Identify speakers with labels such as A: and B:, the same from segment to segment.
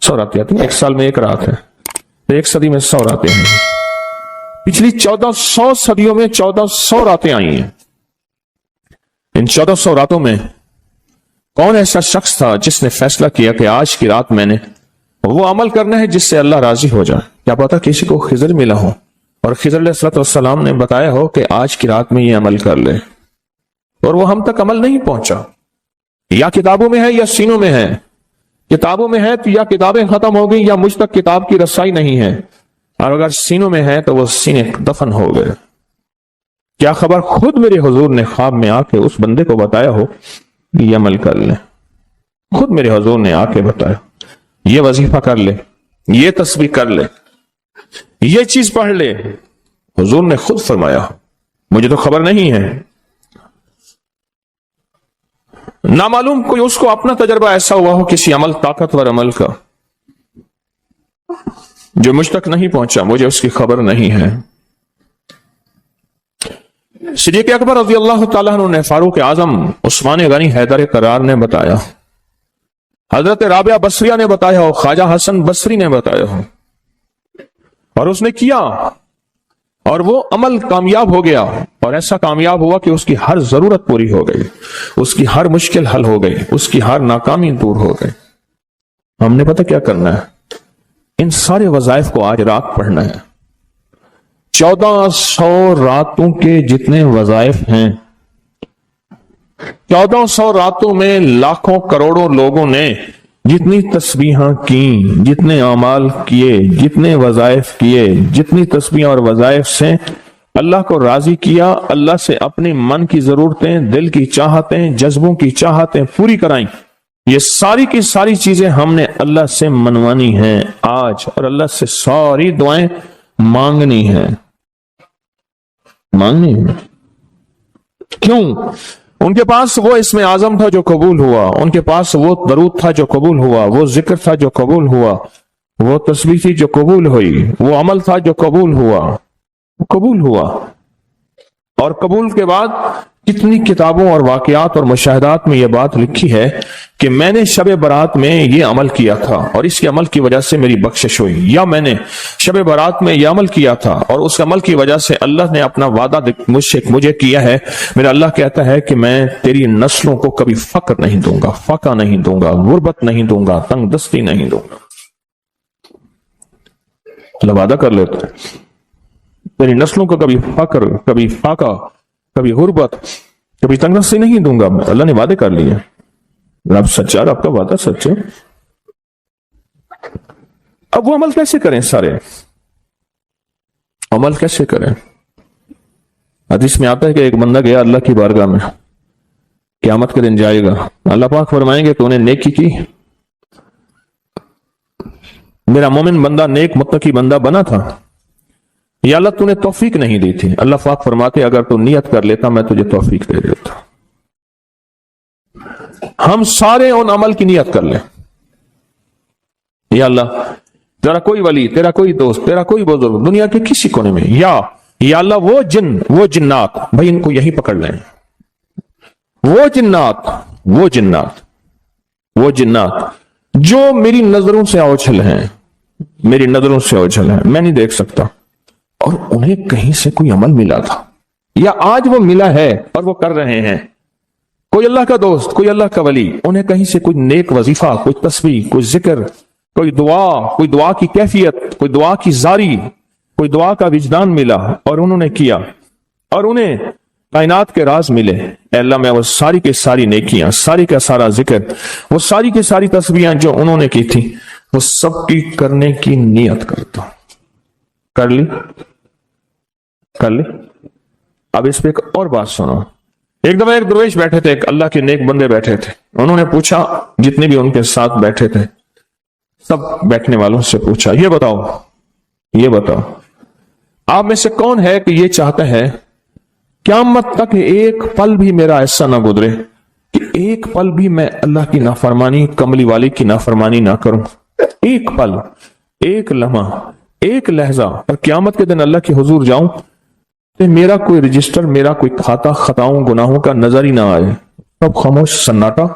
A: 100 راتیں آتی ہیں، ایک سال میں ایک رات ہے، تو ایک صدی میں 100 راتیں ہیں۔ پچھلی 1400 صدیوں میں 1400 راتیں آئی ہیں۔ ان 1400 راتوں میں کون ایسا شخص تھا جس نے فیصلہ کیا کہ آج کی رات میں نے وہ عمل کرنا ہے جس سے اللہ راضی ہو جائے؟ کیا پتا کسی کو خضر ملا ہو اور خضر علیہ السلام نے بتایا ہو کہ آج کی رات میں یہ عمل کر لے، اور وہ ہم تک عمل نہیں پہنچا۔ یا کتابوں میں ہے یا سینوں میں ہے۔ کتابوں میں ہے تو یا کتابیں ختم ہو گئی یا مجھ تک کتاب کی رسائی نہیں ہے، اور اگر سینوں میں ہے تو وہ سینے دفن ہو گئے۔ کیا خبر خود میرے حضور نے خواب میں آ کے اس بندے کو بتایا ہو یہ عمل کر لے، خود میرے حضور نے آ کے بتایا یہ وظیفہ کر لے، یہ تسبیح کر لے، یہ چیز پڑھ لے۔ حضور نے خود فرمایا، مجھے تو خبر نہیں ہے۔ نامعلوم کوئی اس کو اپنا تجربہ ایسا ہوا ہو کسی عمل، طاقتور عمل کا، جو مجھ تک نہیں پہنچا، مجھے اس کی خبر نہیں ہے۔ صدیق اکبر رضی اللہ تعالیٰ عنہ نے، فاروق اعظم عثمان غنی حیدر کرار نے بتایا، حضرت رابعہ بصریہ نے بتایا ہو، خواجہ حسن بصری نے بتایا ہو، اور اس نے کیا اور وہ عمل کامیاب ہو گیا، اور ایسا کامیاب ہوا کہ اس کی ہر ضرورت پوری ہو گئی، اس کی ہر مشکل حل ہو گئی، اس کی ہر ناکامی دور ہو گئی۔ ہم نے پتہ کیا کرنا ہے؟ ان سارے وظائف کو آج رات پڑھنا ہے۔ 1400 راتوں کے جتنے وظائف ہیں، 1400 راتوں میں لاکھوں کروڑوں لوگوں نے جتنی تسبیحاں کی، جتنے اعمال کیے، جتنے وظائف کیے، جتنی تسبیحاں اور وظائف سے اللہ کو راضی کیا، اللہ سے اپنی من کی ضرورتیں، دل کی چاہتیں، جذبوں کی چاہتیں پوری کرائیں، یہ ساری کی ساری چیزیں ہم نے اللہ سے منوانی ہیں آج، اور اللہ سے ساری دعائیں مانگنی ہیں۔ مانگنی ہے کیوں؟ ان کے پاس وہ اسم اعظم تھا جو قبول ہوا، ان کے پاس وہ درود تھا جو قبول ہوا، وہ ذکر تھا جو قبول ہوا، وہ تسبیح تھی جو قبول ہوئی، وہ عمل تھا جو قبول ہوا۔ اور قبول کے بعد کتنی کتابوں اور واقعات اور مشاہدات میں یہ بات لکھی ہے کہ میں نے شب برات میں یہ عمل کیا تھا اور اس کے عمل کی وجہ سے میری بخشش ہوئی، یا میں نے شب برات میں یہ عمل کیا تھا اور اس عمل کی وجہ سے اللہ نے اپنا وعدہ مجھے کیا ہے۔ میرا اللہ کہتا ہے کہ میں تیری نسلوں کو کبھی فقر نہیں دوں گا، فاقہ نہیں دوں گا، غربت نہیں دوں گا، تنگ دستی نہیں دوں گا۔ اللہ وعدہ کر لیتا ہے تیری نسلوں کو کبھی فقر، کبھی فاقہ، کبھی غربت، کبھی تنگ دستی نہیں دوں گا۔ اللہ نے وعدے کر لیے، رب سچا، رب کا وعدہ سچا۔ اب وہ عمل کیسے کریں؟ سارے عمل کیسے کریں؟ حدیث میں آتا ہے کہ ایک بندہ گیا اللہ کی بارگاہ میں، قیامت کے دن جائے گا، اللہ پاک فرمائیں گے تو نے نیکی کی، میرا مومن بندہ نیک متقی بندہ بنا تھا، یا اللہ تو نے توفیق نہیں دی تھی؟ اللہ پاک فرماتے اگر تو نیت کر لیتا میں تجھے توفیق دے دیتا۔ ہم سارے ان عمل کی نیت کر لیں، یا اللہ تیرا کوئی ولی، تیرا کوئی دوست، تیرا کوئی بزرگ دنیا کے کسی کونے میں، یا اللہ وہ جن، وہ جنات، بھائی ان کو یہی پکڑ لیں، وہ جنات جو میری نظروں سے اوجھل ہیں، میری نظروں سے اوجھل ہیں، میں نہیں دیکھ سکتا، اور انہیں کہیں سے کوئی عمل ملا تھا یا آج وہ ملا ہے اور وہ کر رہے ہیں، کوئی اللہ کا دوست، کوئی اللہ کا ولی، انہیں کہیں سے کوئی نیک وظیفہ، کوئی تسبیح، کوئی ذکر، کوئی دعا کی کیفیت، کوئی دعا کی زاری، کوئی دعا کا وجدان ملا اور انہوں نے کیا، اور انہیں کائنات کے راز ملے۔ اے اللہ میں وہ ساری کے ساری نیکیاں، ساری کا سارا ذکر، وہ ساری کی ساری تسبیحاں جو انہوں نے کی تھی، وہ سب کی کرنے کی نیت کرتا ہوں۔ کر لی؟ اب اس پہ ایک اور بات سنو۔ ایک دفعہ ایک درویش بیٹھے تھے، ایک اللہ کے نیک بندے بیٹھے تھے، انہوں نے پوچھا، جتنے بھی ان کے ساتھ بیٹھے تھے سب بیٹھنے والوں سے پوچھا، یہ بتاؤ آپ میں سے کون ہے کہ یہ چاہتا ہے قیامت تک ایک پل بھی میرا ایسا نہ گزرے کہ ایک پل بھی میں اللہ کی نافرمانی، کملی والی کی نافرمانی نہ کروں؟ ایک پل، ایک لمحہ، ایک لہجہ، اور قیامت کے دن اللہ کے حضور جاؤں کہ میرا کوئی رجسٹر، میرا کوئی کھاتا خطاؤں گناہوں کا نظر ہی نہ آئے، سب خاموش، سناٹا۔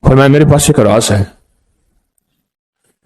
A: فرمایا میرے پاس ایک راز ہے،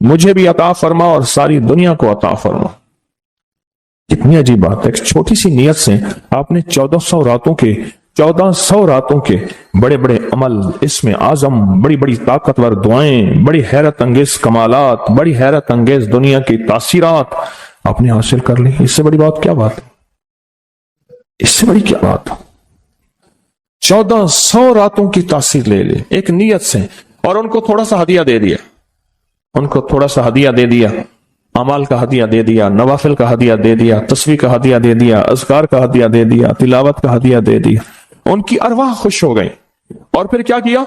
A: مجھے بھی عطا فرما اور ساری دنیا کو عطا فرما۔ کتنی عجیب بات ہے، ایک چھوٹی سی نیت سے آپ نے 1400 راتوں کے بڑے بڑے عمل، اس میں اعظم، بڑی بڑی طاقتور دعائیں، بڑی حیرت انگیز کمالات، بڑی حیرت انگیز دنیا کی تاثیرات آپ نے حاصل کر لی۔ اس سے بڑی بات کیا بات ہے؟ اس سے بڑی کیا بات؟ 1400 راتوں کی تاثیر لے لی ایک نیت سے، اور ان کو تھوڑا سا ہدیہ دے دیا، ان کو تھوڑا سا ہدیہ دے دیا، اعمال کا ہدیہ دے دیا، نوافل کا ہدیہ دے دیا، تسبیح کا ہدیہ دے دیا، اذکار کا ہدیہ دے دیا، تلاوت کا ہدیہ دے دیا۔ ان کی ارواح خوش ہو گئی، اور پھر کیا کیا؟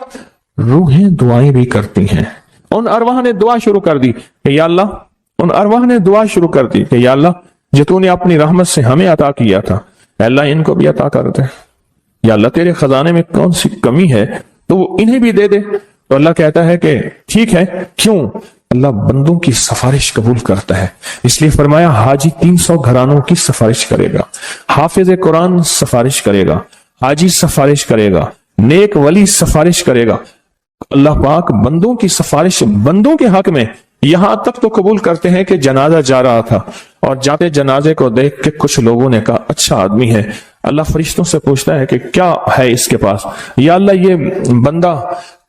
A: روحیں دعائیں بھی کرتی ہیں۔ ان ارواح نے دعا شروع کر دی کہ یا اللہ، ان ارواح نے دعا شروع کر دی کہ یا اللہ، جو تو نے اپنی رحمت سے ہمیں عطا کیا تھا، اے اللہ ان کو بھی عطا کر دے۔ یا اللہ تیرے خزانے میں کون سی کمی ہے تو وہ انہیں بھی دے دے۔ تو اللہ کہتا ہے کہ ٹھیک ہے، کیوں؟ اللہ بندوں کی سفارش قبول کرتا ہے، اس لیے فرمایا حاجی 300 گھرانوں کی سفارش کرے گا، حافظ قرآن سفارش کرے گا، حاجی سفارش کرے گا، نیک ولی سفارش کرے گا۔ اللہ پاک بندوں کی سفارش بندوں کے حق میں یہاں تک تو قبول کرتے ہیں کہ جنازہ جا رہا تھا، اور جاتے جنازے کو دیکھ کے کچھ لوگوں نے کہا اچھا آدمی ہے، اللہ فرشتوں سے پوچھتا ہے کہ کیا ہے اس کے پاس؟ یا اللہ یہ بندہ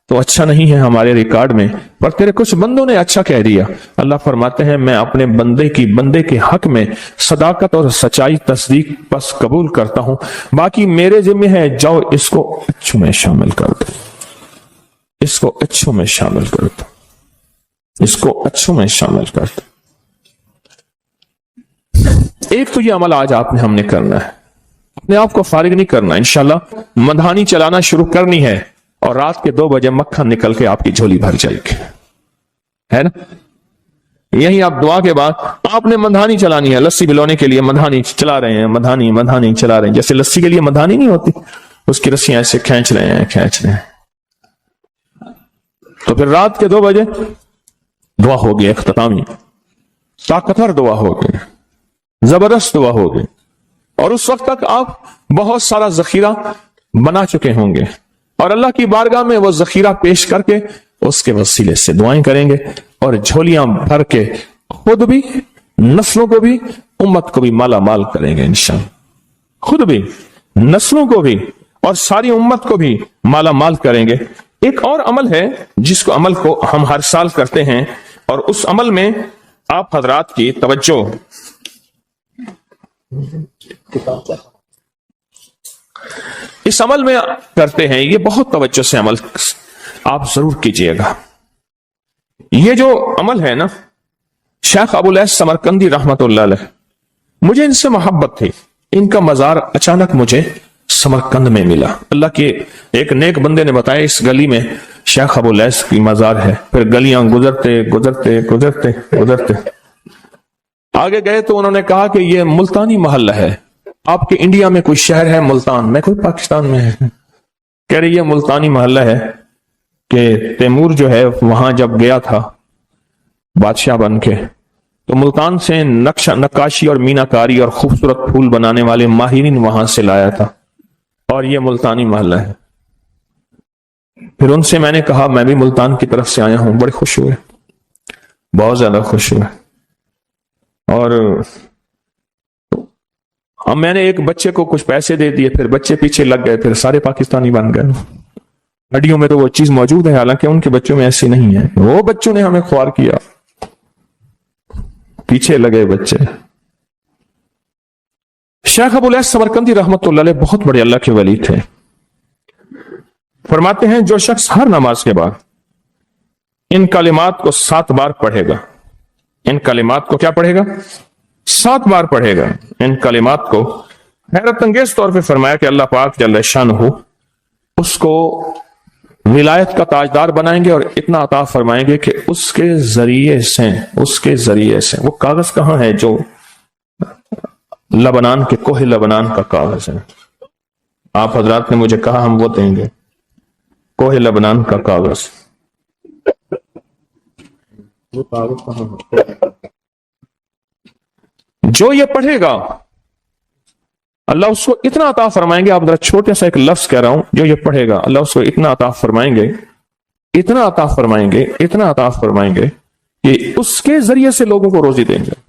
A: تو اچھا نہیں ہے ہمارے ریکارڈ میں، پر تیرے کچھ بندوں نے اچھا کہہ دیا۔ اللہ فرماتے ہیں میں اپنے بندے کے حق میں صداقت اور سچائی تصدیق پس قبول کرتا ہوں، باقی میرے ذمہ ہے، جاؤ اس کو اچھوں میں شامل کر دو، اس کو اچھوں میں شامل کر دو، اس کو اچھوں میں شامل کر دو۔ ایک تو یہ عمل آج آپ نے ہم نے کرنا ہے، اپنے آپ کو فارغ نہیں کرنا، انشاءاللہ مدھانی چلانا شروع کرنی ہے، اور رات کے 2 بجے مکھن نکل کے آپ کی جھولی بھر جائے گی، ہے نا؟ یہی آپ دعا کے بعد آپ نے مدھانی چلانی ہے، لسی بلونے کے لیے مدھانی چلا رہے ہیں، مدھانی چلا رہے ہیں، جیسے لسی کے لیے مدھانی نہیں ہوتی، اس کی رسیاں ایسے کھینچ رہے ہیں۔ تو پھر رات کے 2 بجے دعا ہوگی، اختتامی طاقتور دعا ہوگی، زبردست دعا ہوگی، اور اس وقت تک آپ بہت سارا ذخیرہ بنا چکے ہوں گے، اور اللہ کی بارگاہ میں وہ ذخیرہ پیش کر کے اس کے وسیلے سے دعائیں کریں گے، اور جھولیاں بھر کے خود بھی، نسلوں کو بھی، امت کو بھی مالا مال کریں گے انشاءاللہ، خود بھی، نسلوں کو بھی، اور ساری امت کو بھی مالا مال کریں گے۔ ایک اور عمل ہے جس کو عمل کو ہم ہر سال کرتے ہیں، اور اس عمل میں آپ حضرات کی توجہ اس عمل میں کرتے ہیں، یہ بہت توجہ سے عمل آپ ضرور کیجئے گا۔ یہ جو عمل ہے نا، شیخ ابولیث سمرقندی رحمت اللہ علیہ، مجھے ان سے محبت تھی، ان کا مزار اچانک مجھے سمرقند میں ملا، اللہ کے ایک نیک بندے نے بتایا اس گلی میں شیخ ابولیث کی مزار ہے، پھر گلیاں گزرتے آگے گئے تو انہوں نے کہا کہ یہ ملتانی محلہ ہے، آپ کے انڈیا میں کوئی شہر ہے ملتان؟ میں کوئی پاکستان میں ہے، کہہ رہی یہ ملتانی محلہ ہے کہ تیمور جو ہے وہاں جب گیا تھا بادشاہ بن کے، تو ملتان سے نقاشی اور میناکاری اور خوبصورت پھول بنانے والے ماہرین وہاں سے لایا تھا، اور یہ ملتانی محلہ ہے۔ پھر ان سے میں نے کہا میں بھی ملتان کی طرف سے آیا ہوں، بڑے خوش ہوئے، بہت زیادہ خوش ہوئے، اور اب میں نے ایک بچے کو کچھ پیسے دے دیے، پھر بچے پیچھے لگ گئے، پھر سارے پاکستانی بن گئے۔ ہڈیوں میں تو وہ چیز موجود ہے، حالانکہ ان کے بچوں میں ایسی نہیں ہے، وہ بچوں نے ہمیں خوار کیا، پیچھے لگے بچے۔ شیخ ابولیث سمرقندی رحمت اللہ علیہ بہت بڑے اللہ کے ولی تھے، فرماتے ہیں جو شخص ہر نماز کے بعد ان کلمات کو 7 بار پڑھے گا، ان کلمات کو کیا پڑھے گا؟ 7 بار پڑھے گا ان کلمات کو، حیرت انگیز طور پہ فرمایا کہ اللہ پاک جل شانہ اس کو ولایت کا تاجدار بنائیں گے، اور اتنا عطا فرمائیں گے کہ اس کے ذریعے سے وہ کاغذ کہاں ہے جو لبنان کے کوہ لبنان کا کاغذ ہے، آپ حضرات نے مجھے کہا ہم وہ دیں گے، کوہ لبنان کا کاغذ، وہ کاغذ کہاں ہے؟ جو یہ پڑھے گا اللہ اس کو اتنا عطا فرمائیں گے، آپ ذرا چھوٹے سا ایک لفظ کہہ رہا ہوں، جو یہ پڑھے گا اللہ اس کو اتنا عطا فرمائیں گے، اتنا عطا فرمائیں گے، اتنا عطا فرمائیں گے کہ اس کے ذریعے سے لوگوں کو روزی دیں گے،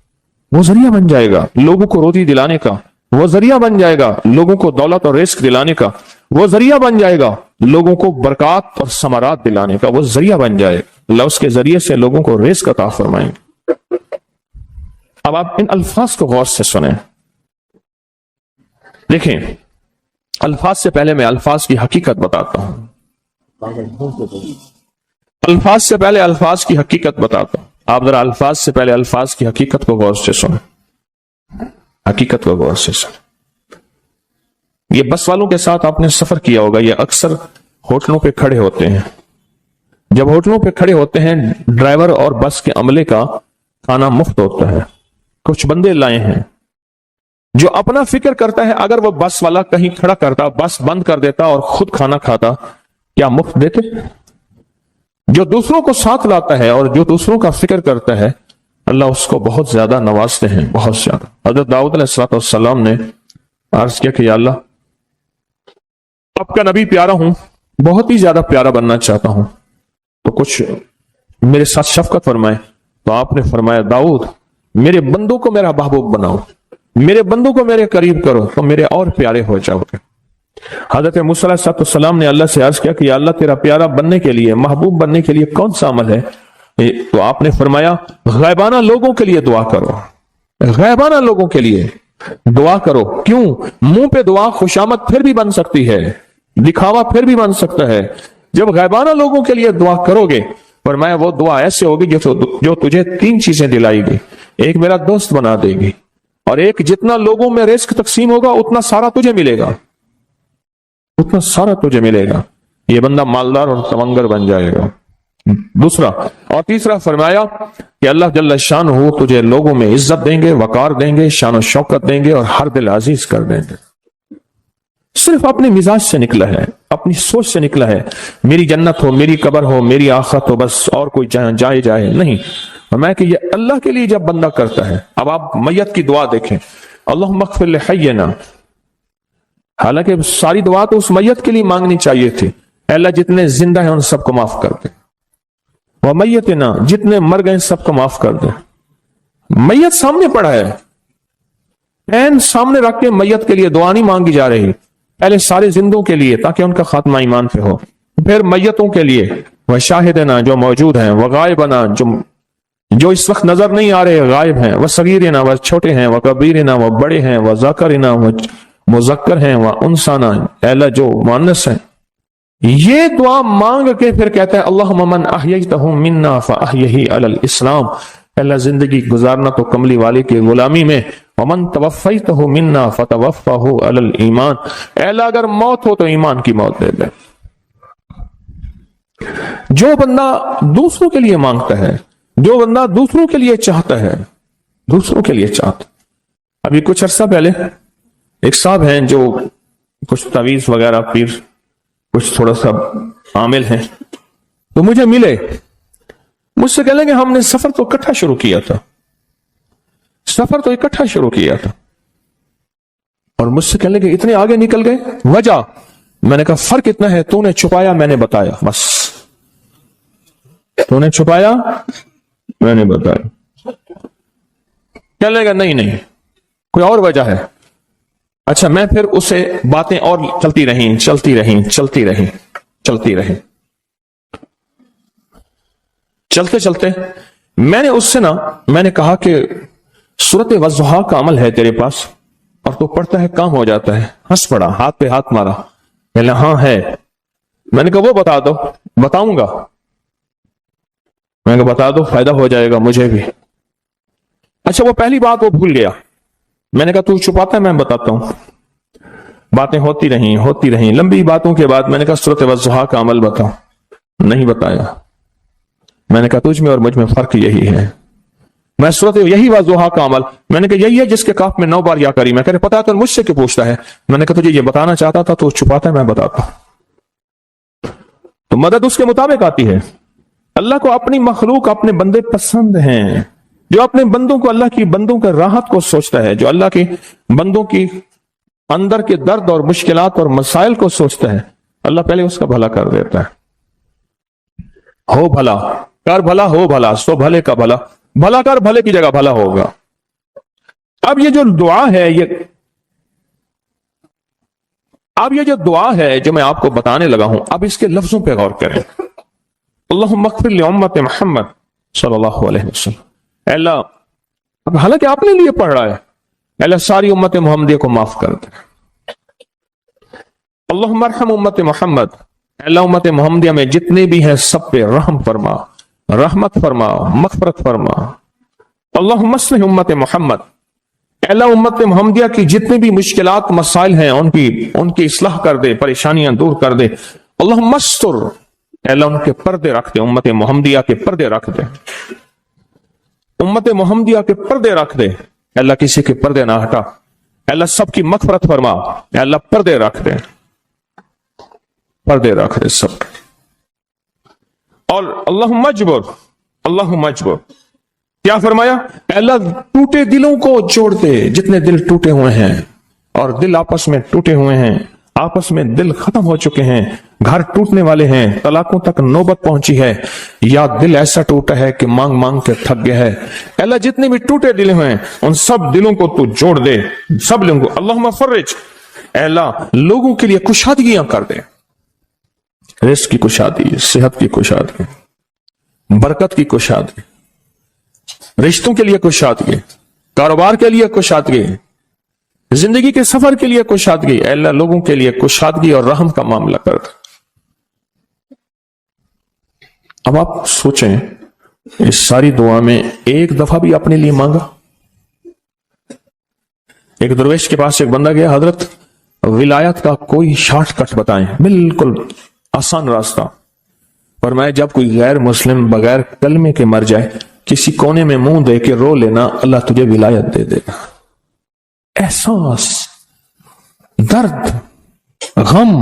A: وہ ذریعہ بن جائے گا لوگوں کو روزی دلانے کا، وہ ذریعہ بن جائے گا لوگوں کو دولت اور رزق دلانے کا، وہ ذریعہ بن جائے گا لوگوں کو برکات اور ثمرات دلانے کا، وہ ذریعہ بن جائے گا، اللہ اس کے ذریعے سے لوگوں کو رزق عطا فرمائیں گے۔ اب آپ ان الفاظ کو غور سے سنیں، دیکھیں الفاظ سے پہلے میں الفاظ کی حقیقت بتاتا ہوں، الفاظ سے پہلے الفاظ کی حقیقت بتاتا ہوں، آپ ذرا الفاظ سے پہلے الفاظ کی حقیقت کو غور سے سنیں، حقیقت کو غور سے سنیں۔ یہ بس والوں کے ساتھ آپ نے سفر کیا ہوگا، یہ اکثر ہوٹلوں پہ کھڑے ہوتے ہیں، جب ہوٹلوں پہ کھڑے ہوتے ہیں ڈرائیور اور بس کے عملے کا کھانا مفت ہوتا ہے، کچھ بندے لائے ہیں جو اپنا فکر کرتا ہے اگر وہ بس والا کہیں کھڑا کرتا، بس بند کر دیتا اور خود کھانا کھاتا، کیا مفت دیتے؟ جو دوسروں کو ساتھ لاتا ہے اور جو دوسروں کا فکر کرتا ہے اللہ اس کو بہت زیادہ نوازتے ہیں، بہت زیادہ۔ حضرت داؤد علیہ السلام نے عرض کیا کہ یا اللہ آپ کا نبی پیارا ہوں، بہت ہی زیادہ پیارا بننا چاہتا ہوں، تو کچھ میرے ساتھ شفقت فرمائے۔ تو آپ نے فرمایا داؤد میرے بندوں کو میرا محبوب بناؤ، میرے بندوں کو میرے قریب کرو تو میرے اور پیارے ہو جاؤ گے۔ حضرت موسیٰ علیہ السلام نے اللہ سے عرض کیا کہ یا اللہ تیرا پیارا بننے کے لیے، محبوب بننے کے لیے کون سا عمل ہے؟ تو آپ نے فرمایا غیبانہ لوگوں کے لیے دعا کرو، غیبانہ لوگوں کے لیے دعا کرو۔ کیوں؟ منہ پہ دعا خوشامد پھر بھی بن سکتی ہے، دکھاوا پھر بھی بن سکتا ہے، جب غیبانہ لوگوں کے لیے دعا کرو گے فرمایا وہ دعا ایسے ہوگی جو تجھے تین چیزیں دلائے گی، ایک میرا دوست بنا دے گی، اور ایک جتنا لوگوں میں رزق تقسیم ہوگا اتنا سارا تجھے ملے گا، اتنا سارا تجھے ملے گا، یہ بندہ مالدار اور تمنگر بن جائے گا۔ دوسرا اور تیسرا فرمایا کہ اللہ جل شانہ تجھے لوگوں میں عزت دیں گے، وقار دیں گے، شان و شوکت دیں گے اور ہر دل عزیز کر دیں گے۔ صرف اپنے مزاج سے نکلا ہے، اپنی سوچ سے نکلا ہے، میری جنت ہو، میری قبر ہو، میری آخرت ہو، بس اور کوئی جائے نہیں۔ فرمایا کہ یہ اللہ کے لیے جب بندہ کرتا ہے۔ اب آپ میت کی دعا دیکھیں، اللہم اغفر لحینا، حالانکہ ساری دعا تو اس میت کے لیے مانگنی چاہیے تھی، اے اللہ جتنے زندہ ہیں ان سب کو معاف کر دے، ومیتنا جتنے مر گئے سب کو معاف کر دے۔ میت سامنے پڑا ہے، عین سامنے رکھ کے میت کے لیے دعا نہیں مانگی جا رہی، پہلے سارے زندوں کے لیے تاکہ ان کا خاتمہ ایمان پہ ہو، پھر میتوں کے لیے، وہ شاہدنا جو موجود ہیں، وہ غائبنا جو اس وقت نظر نہیں آ رہے غائب ہیں، وہ صغیرنا وہ چھوٹے ہیں، وہ کبیرنا وہ بڑے ہیں، وہ ذکرنا وہ مذکر ہیں، وہ انسانا اے اللہ جو مؤنث ہیں۔ یہ دعا مانگ کے پھر کہتا ہے اللہم من احییتہ منا فاحیہ علی الاسلام، اللہ زندگی گزارنا تو کملی والے کی غلامی میں، ومن توفیتہ منا فتوفہ علی الایمان، اے اللہ اگر موت ہو تو ایمان کی موت دے دے۔ جو بندہ دوسروں کے لیے مانگتا ہے، جو بندہ دوسروں کے لیے چاہتا ہے، دوسروں کے لیے چاہتا۔ ابھی کچھ عرصہ پہلے ایک صاحب ہیں جو کچھ تعویذ وغیرہ پیر کچھ تھوڑا سا عامل ہیں، تو مجھے ملے، مجھ سے کہنے کہ ہم نے سفر تو اکٹھا شروع کیا تھا، سفر تو اکٹھا شروع کیا تھا، اور مجھ سے کہنے کہ اتنے آگے نکل گئے، وجہ؟ میں نے کہا فرق اتنا ہے، تو نے چھپایا میں نے بتایا، بس تو نے چھپایا میں نے بتایا۔ کہنے لگا نہیں کوئی اور وجہ ہے۔ اچھا میں پھر اسے باتیں اور چلتی رہیں چلتے میں نے اس سے میں نے کہا کہ سورۃ والضحیٰ کا عمل ہے تیرے پاس اور تو پڑھتا ہے کام ہو جاتا ہے، ہنس پڑا، ہاتھ پہ ہاتھ مارا، کہنے ہاں ہے۔ میں نے کہا وہ بتا دو۔ بتاؤں گا، میں نے کہا بتا دو فائدہ ہو جائے گا مجھے بھی۔ اچھا وہ پہلی بات وہ بھول گیا، میں نے کہا تو چھپاتا ہے میں بتاتا ہوں۔ باتیں ہوتی رہیں لمبی باتوں کے بعد میں نے کہا سورۃ والضحیٰ کا عمل بتاؤ، نہیں بتایا۔ میں نے کہا تجھ میں اور مجھ میں فرق یہی ہے، میں سورۃ یہی والضحیٰ کا عمل، میں نے کہا یہی ہے جس کے کاف میں 9 بار یا کری، میں کہہ رہے پتا تو مجھ سے کیوں پوچھتا ہے؟ میں نے کہا تجھے یہ بتانا چاہتا تھا تو چھپاتا ہے میں بتاتا۔ تو مدد اس کے مطابق آتی ہے۔ اللہ کو اپنی مخلوق اپنے بندے پسند ہیں، جو اپنے بندوں کو اللہ کی بندوں کے راحت کو سوچتا ہے، جو اللہ کے بندوں کی اندر کے درد اور مشکلات اور مسائل کو سوچتا ہے، اللہ پہلے اس کا بھلا کر دیتا ہے۔ ہو بھلا کر بھلا ہو بھلا، سو بھلے کا بھلا، بھلا کر بھلے کی جگہ بھلا ہوگا۔ اب یہ جو دعا ہے، یہ جو دعا ہے جو میں آپ کو بتانے لگا ہوں، اب اس کے لفظوں پہ غور کریں۔ اللہم اغفر لامت محمد صلی اللہ علیہ وسلم، اے اللہ، اب حالانکہ آپ نے لیے پڑھ رہا ہے، اے اللہ ساری امت محمدیہ کو معاف کر دے۔ اللہم ارحم امت محمد، اے اللہ امت محمدیہ میں جتنے بھی ہیں سب پہ رحم فرما، رحمت فرما، مغفرت فرما۔ اللہم اصلح امت محمد، اے اللہ امت محمدیہ کی جتنی بھی مشکلات مسائل ہیں ان کی اصلاح کر دے، پریشانیاں دور کر دے۔ اللہم استر، اے اللہ ان کے پردے رکھ دے، امت محمدیہ کے پردے رکھ دے، امت محمدیہ کے پردے رکھ دے، اے اللہ کسی کے پردے نہ ہٹا، اے اللہ سب کی مغفرت فرما، اے اللہ پردے رکھ دے، پردے رکھ دے سب۔ اور اللہم اجبر، کیا فرمایا؟ اے اللہ ٹوٹے دلوں کو جوڑ دے، جتنے دل ٹوٹے ہوئے ہیں اور دل آپس میں ٹوٹے ہوئے ہیں، آپس میں دل ختم ہو چکے ہیں، گھر ٹوٹنے والے ہیں، طلاقوں تک نوبت پہنچی ہے، یا دل ایسا ٹوٹا ہے کہ مانگ مانگ کے تھک گیا ہے، اے اللہ جتنے بھی ٹوٹے دل ہیں ان سب دلوں کو تو جوڑ دے، سب لوگوں کو۔ اللہم فرج، اے اللہ لوگوں کے لیے کشادگیاں کر دے، رزق کی کشادگی، صحت کی کشادگی، برکت کی کشادگی، رشتوں کے لیے کشادگی، کاروبار کے لیے کشادگی، زندگی کے سفر کے لیے کشادگی، اے اللہ لوگوں کے لیے کشادگی اور رحم کا معاملہ کر۔ اب آپ سوچیں، اس ساری دعا میں ایک دفعہ بھی اپنے لیے مانگا؟ ایک درویش کے پاس ایک بندہ گیا، حضرت ولایت کا کوئی شارٹ کٹ بتائیں، بالکل آسان راستہ۔ فرمایا جب کوئی غیر مسلم بغیر کلمے کے مر جائے، کسی کونے میں منہ دے کے رو لینا، اللہ تجھے ولایت دے دے گا۔ احساس، درد، غم،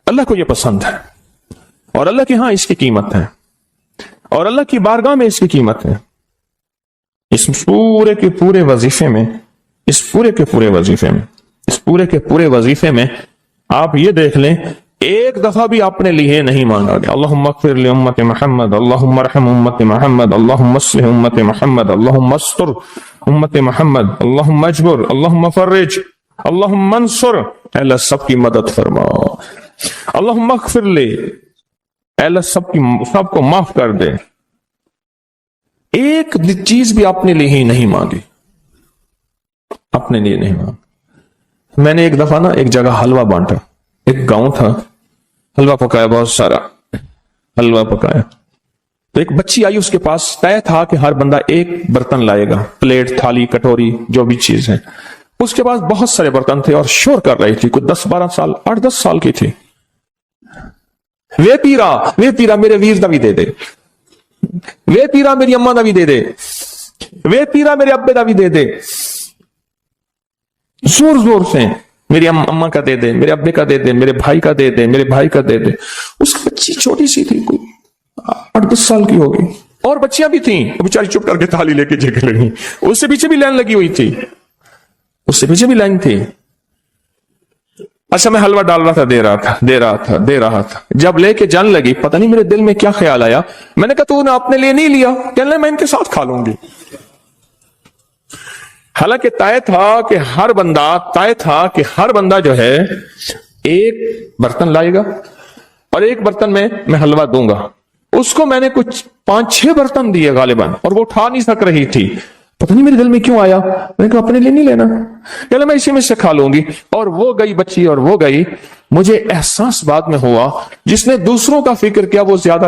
A: اللہ کو یہ پسند ہے، اور اللہ کے ہاں اس کی قیمت ہے، اور اللہ کی بارگاہ میں اس کی قیمت ہے۔ اس پورے کے پورے وظیفے میں آپ یہ دیکھ لیں، ایک دفعہ بھی اپنے لیے نہیں مانگا گیا۔ اللہم اغفر لامت محمد، اللہم ارحم امت محمد، اللہم اصلح امت محمد، اللہم استر امت محمد، اللہم اجبر، اللہم فرج، اللہم انصر، اے اللہ سب کی مدد فرما، اللہم اغفر لے، اے اللہ سب کو معاف کر دے۔ ایک چیز بھی اپنے لیے ہی نہیں مانگی، اپنے لیے نہیں مانگی۔ میں نے ایک دفعہ ایک جگہ حلوہ بانٹا، ایک گاؤں تھا، حلوہ پکایا، بہت سارا حلوہ پکایا، تو ایک بچی آئی، اس کے پاس طے تھا کہ ہر بندہ ایک برتن لائے گا، پلیٹ، تھالی، کٹوری، جو بھی چیز ہے۔ اس کے پاس بہت سارے برتن تھے اور شور کر رہی تھی، کوئی 10-12 سال، 8-10 سال کی تھی۔ وے پیرا میرے ویر دا بھی دے دے، وے پیرا میری اماں دا بھی دے دے، وے پیرا میرے ابے دا بھی دے دے، زور زور سے میری اماں کا دے دے، میرے ابے کا دے دے، میرے بھائی کا دے دے، میرے بھائی کا دے دے۔ اس کی بچی چھوٹی سی تھی، کوئی 8-10 سال کی ہوگی، اور بچیاں بھی تھیں، بیچاری چپ کر کے تھالی لے کے جگہ لگی، اس سے پیچھے بھی لائن لگی ہوئی تھی، اس سے پیچھے بھی لائن تھی۔ اچھا میں حلوہ ڈال رہا تھا، دے رہا تھا، جب لے کے جان لگی، پتہ نہیں میرے دل میں کیا خیال آیا، میں نے کہا تو نے اپنے لیے نہیں لیا، کہنے میں ان کے ساتھ کھا لوں گی۔ حالانکہ طے تھا کہ ہر بندہ جو ہے ایک برتن لائے گا اور ایک برتن میں حلوہ دوں گا۔ اس کو میں نے کچھ 5-6 برتن دیے غالباً، اور وہ اٹھا نہیں سک رہی تھی، پتہ نہیں میرے دل میں کیوں آیا، میں نے کہا اپنے لیے نہیں لینا، کہ میں اسی میں سے کھا لوں گی، اور وہ گئی بچی اور وہ گئی۔ مجھے احساس بعد میں ہوا، جس نے دوسروں کا فکر کیا وہ زیادہ